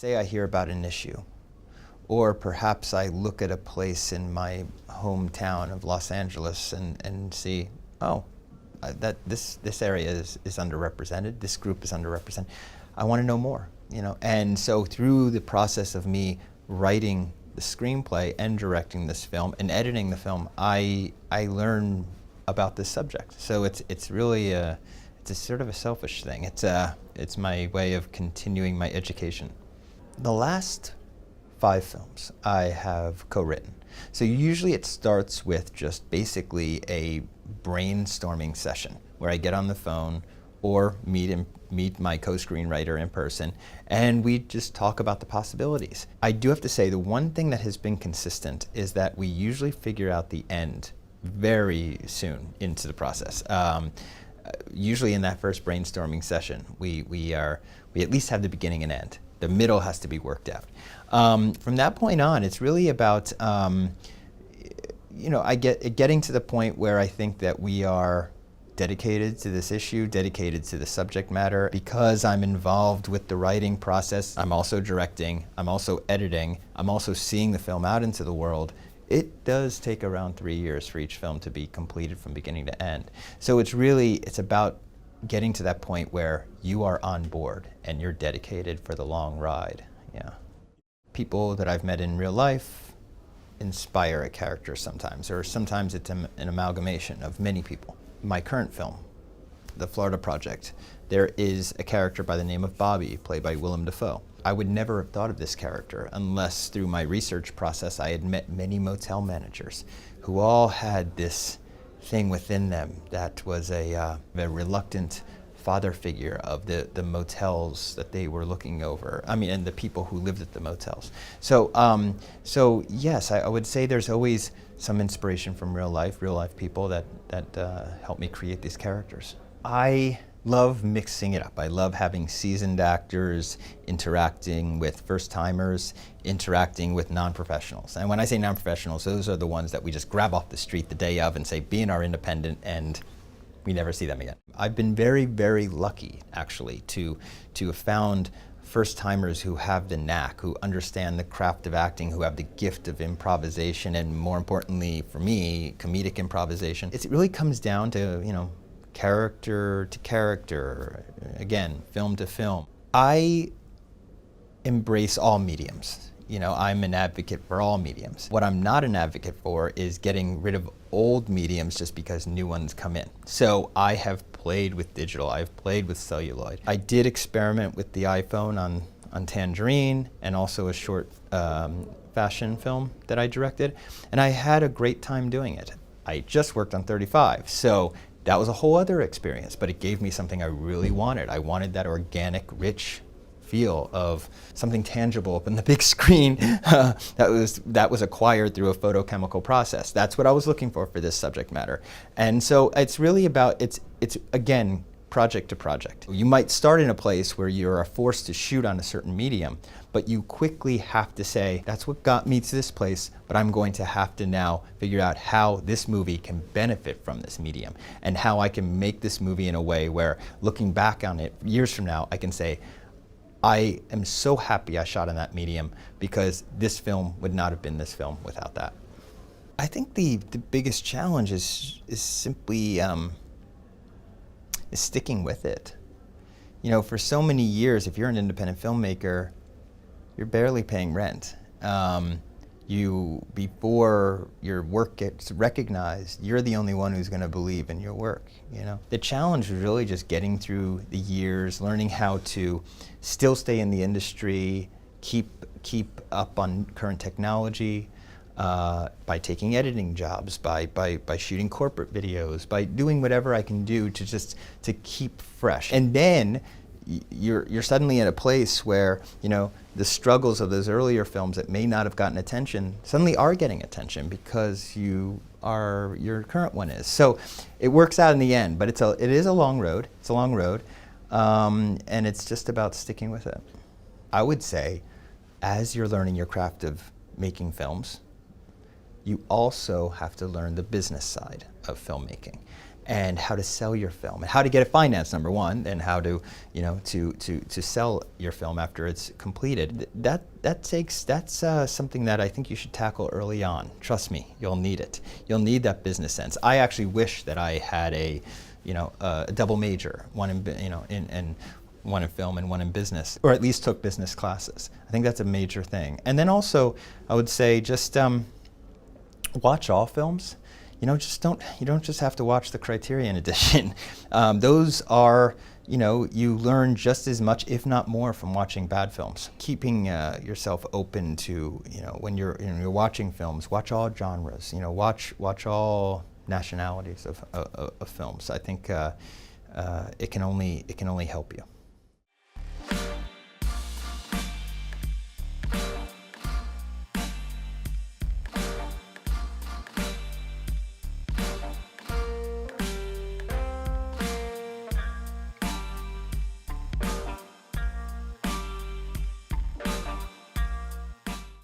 Say I hear about an issue, or perhaps I look at a place in my hometown of Los Angeles and see, oh, that this area is underrepresented, this group is underrepresented. I want to know more, you know. And so through the process of me writing the screenplay and directing this film and editing the film, I learn about this subject. So it's really it's a sort of a selfish thing. It's my way of continuing my education. The last 5 films I have co-written. So usually it starts with just basically a brainstorming session where I get on the phone or meet my co-screenwriter in person, and we just talk about the possibilities. I do have to say the one thing that has been consistent is that we usually figure out the end very soon into the process. Usually in that first brainstorming session, we at least have the beginning and end. The middle has to be worked out. From that point on, it's really about getting to the point where I think that we are dedicated to this issue, dedicated to the subject matter. Because I'm involved with the writing process, I'm also directing, I'm also editing, I'm also seeing the film out into the world. It does take around 3 years for each film to be completed from beginning to end. So it's about getting to that point where you are on board and you're dedicated for the long ride. Yeah. People that I've met in real life inspire a character sometimes, or sometimes it's an amalgamation of many people. My current film, The Florida Project, there is a character by the name of Bobby, played by Willem Dafoe. I would never have thought of this character unless through my research process I had met many motel managers who all had this thing within them that was a reluctant father figure of the motels that they were looking over. I mean, and the people who lived at the motels. So yes, I would say there's always some inspiration from real life people that help me create these characters. I love mixing it up. I love having seasoned actors interacting with first-timers, interacting with non-professionals. And when I say non-professionals, those are the ones that we just grab off the street the day of and say, be in our independent, and we never see them again. I've been very, very lucky, actually, to have found first-timers who have the knack, who understand the craft of acting, who have the gift of improvisation, and more importantly, for me, comedic improvisation. It really comes down to, character to character, again, film to film. I embrace all mediums. I'm an advocate for all mediums. What I'm not an advocate for is getting rid of old mediums just because new ones come in. So I have played with digital, I've played with celluloid. I did experiment with the iPhone on Tangerine, and also a short fashion film that I directed, and I had a great time doing it. I just worked on 35, so that was a whole other experience, but it gave me something I really wanted. I wanted that organic, rich feel of something tangible up on the big screen that was acquired through a photochemical process. That's what I was looking for this subject matter. And so it's really about, it's again, project to project. You might start in a place where you're forced to shoot on a certain medium, but you quickly have to say, that's what got me to this place, but I'm going to have to now figure out how this movie can benefit from this medium, and how I can make this movie in a way where, looking back on it years from now, I can say, I am so happy I shot in that medium, because this film would not have been this film without that. I think the biggest challenge is simply is sticking with it. For so many years, if you're an independent filmmaker, you're barely paying rent. Before your work gets recognized, you're the only one who's going to believe in your work. The challenge was really just getting through the years, learning how to still stay in the industry, keep up on current technology, by taking editing jobs, by shooting corporate videos, by doing whatever I can do to keep fresh. And then you're suddenly in a place where the struggles of those earlier films that may not have gotten attention suddenly are getting attention because your current one is. So it works out in the end, but it is a long road. It's a long road, and it's just about sticking with it. I would say, as you're learning your craft of making films, you also have to learn the business side of filmmaking. and how to sell your film, and how to get it financed, number one, and how to, to sell your film after it's completed. That's something that I think you should tackle early on. Trust me, you'll need it. You'll need that business sense. I actually wish that I had a double major, one in one in film and one in business, or at least took business classes. I think that's a major thing. And then also, I would say just watch all films. You don't just have to watch the Criterion edition. Those are, you learn just as much, if not more, from watching bad films. Keeping yourself open to, when you're watching films, watch all genres. Watch all nationalities of films. I think it can only help you.